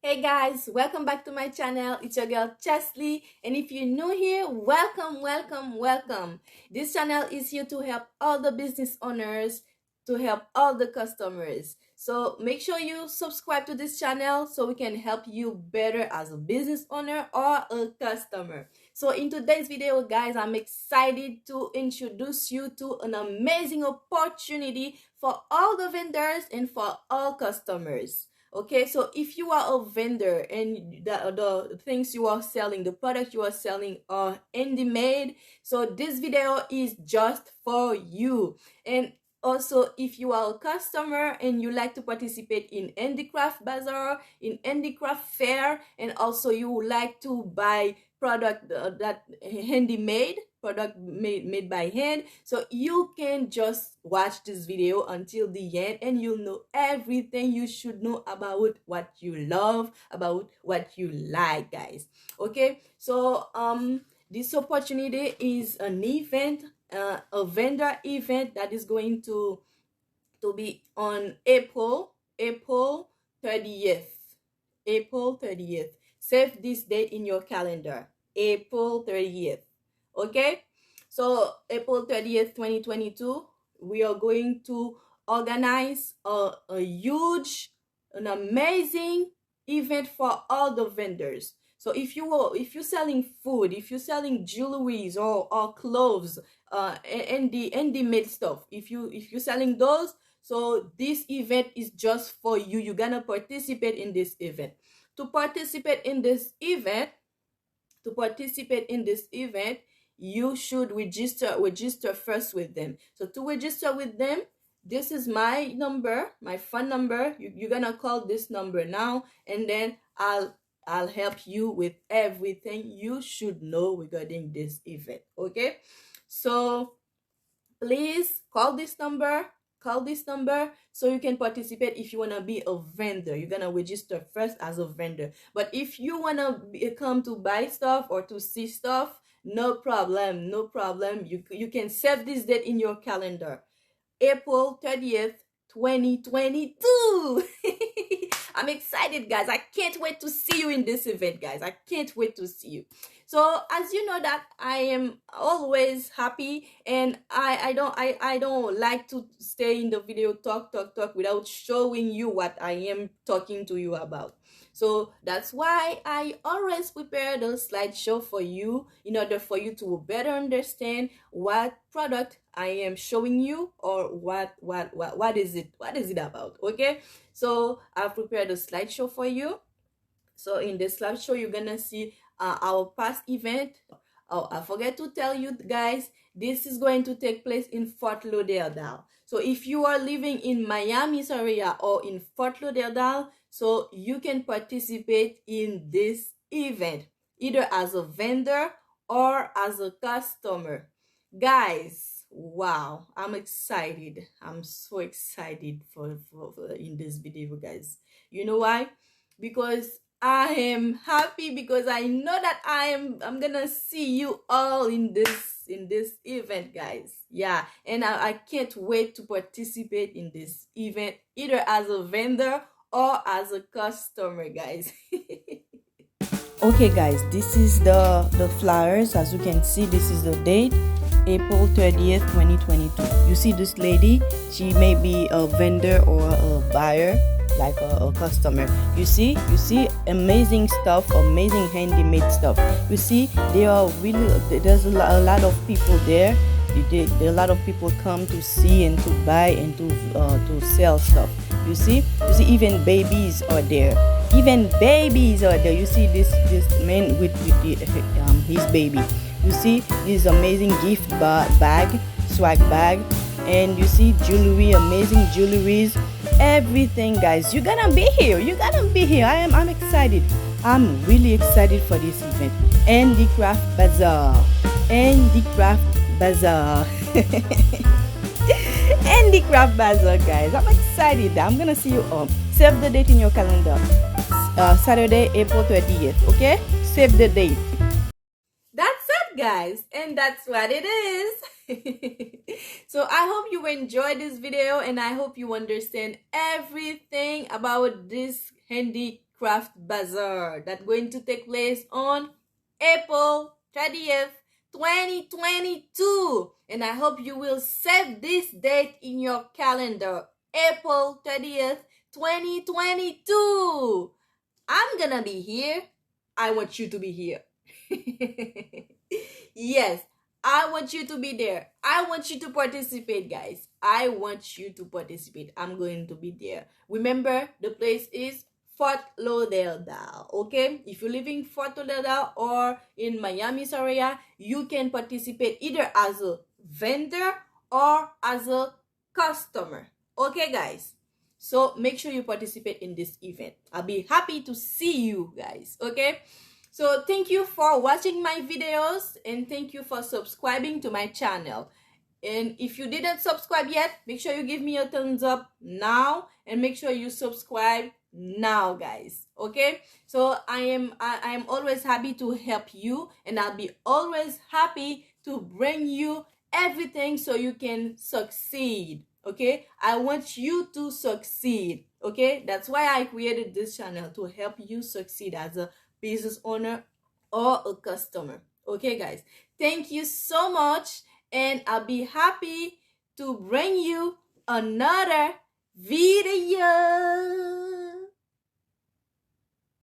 Hey guys, welcome back to my channel. It's your girl Chesley, and if you're new here, welcome. This channel is here to help all the business owners, to help all the customers. So make sure you subscribe to this channel so we can help you better as a business owner or a customer. So in today's video, guys, I'm excited to introduce you to an amazing opportunity for all the vendors and for all customers. Okay, so if you are a vendor and the things you are selling, the product you are selling are handmade, so this video is just for you. And also, if you are a customer and you like to participate in handicraft bazaar, in handicraft fair, and also you would like to buy product that handmade product made by hand, so you can just watch this video until the end and you'll know everything you should know about what you love, about what you like, guys. Okay, so this opportunity is an event, a vendor event that is going to be on April 30th. April 30th. Save this date in your calendar. April 30th. Okay? So April 30th, 2022, we are going to organize a huge, an amazing event for all the vendors. So if you're selling food, if you're selling jewelries or clothes, and the made stuff, if you're selling those, so this event is just for you. You're gonna participate in this event. To participate in this event, you should register first with them. So to register with them, this is my number, my phone number. You're gonna call this number now, and then I'll help you with everything you should know regarding this event. Okay, so please call this number so you can participate. If you want to be a vendor, you're gonna register first as a vendor. But if you want to come to buy stuff or to see stuff, no problem, you can save this date in your calendar. April 30th, 2022. I'm excited, guys. I can't wait to see you in this event, guys. I can't wait to see you. So as you know that I am always happy, and I don't like to stay in the video talk without showing you what I am talking to you about. So that's why I always prepare the slideshow for you in order for you to better understand what product I am showing you, or what is it about. Okay, so I've prepared a slideshow for you. So in this slideshow, you're gonna see our past event. Oh, I forget to tell you guys, this is going to take place in Fort Lauderdale. So if you are living in Miami area or in Fort Lauderdale, so you can participate in this event either as a vendor or as a customer. Guys, wow, I'm excited. I'm so excited for in this video, guys. You know why? Because I am happy, because I know that I'm gonna see you all in this event, guys. Yeah, and I can't wait to participate in this event either as a vendor or as a customer, guys. Okay, guys, this is the flyers. As you can see, this is the date, April 30th, 2022. You see this lady, she may be a vendor or a buyer, like a customer. You see amazing stuff, amazing handmade stuff. You see, there are really, there's a lot of people there. A lot of people come to see and to buy and to sell stuff. You see even babies are there. You see this man with his baby. You see this amazing gift bag, swag bag, and you see jewelry, amazing jewelries, everything, guys. You're gonna be here. I'm excited. I'm really excited for this event. Handicraft Bazaar. Handicraft Bazaar, guys. I'm excited. I'm gonna see you all. Save the date in your calendar. Saturday, April 30th. Okay? Save the date. That's it, guys, and that's what it is. So I hope you enjoyed this video, and I hope you understand everything about this handicraft Craft Bazaar that's going to take place on April 30th, 2022. And I hope you will save this date in your calendar. April 30th, 2022. I'm gonna be here. I want you to be here. Yes, I want you to be there. I want you to participate, guys. I want you to participate. I'm going to be there. Remember, the place is Fort Lauderdale. Okay, if you live in Fort Lauderdale or in Miami area, you can participate either as a vendor or as a customer. Okay, guys, so make sure you participate in this event. I'll be happy to see you guys. Okay, so thank you for watching my videos and thank you for subscribing to my channel. And if you didn't subscribe yet, make sure you give me a thumbs up now and make sure you subscribe now, guys. Okay, so I am always happy to help you, and I'll be always happy to bring you everything so you can succeed. Okay, I want you to succeed. Okay, that's why I created this channel, to help you succeed as a business owner or a customer. Okay, guys, thank you so much, and I'll be happy to bring you another video.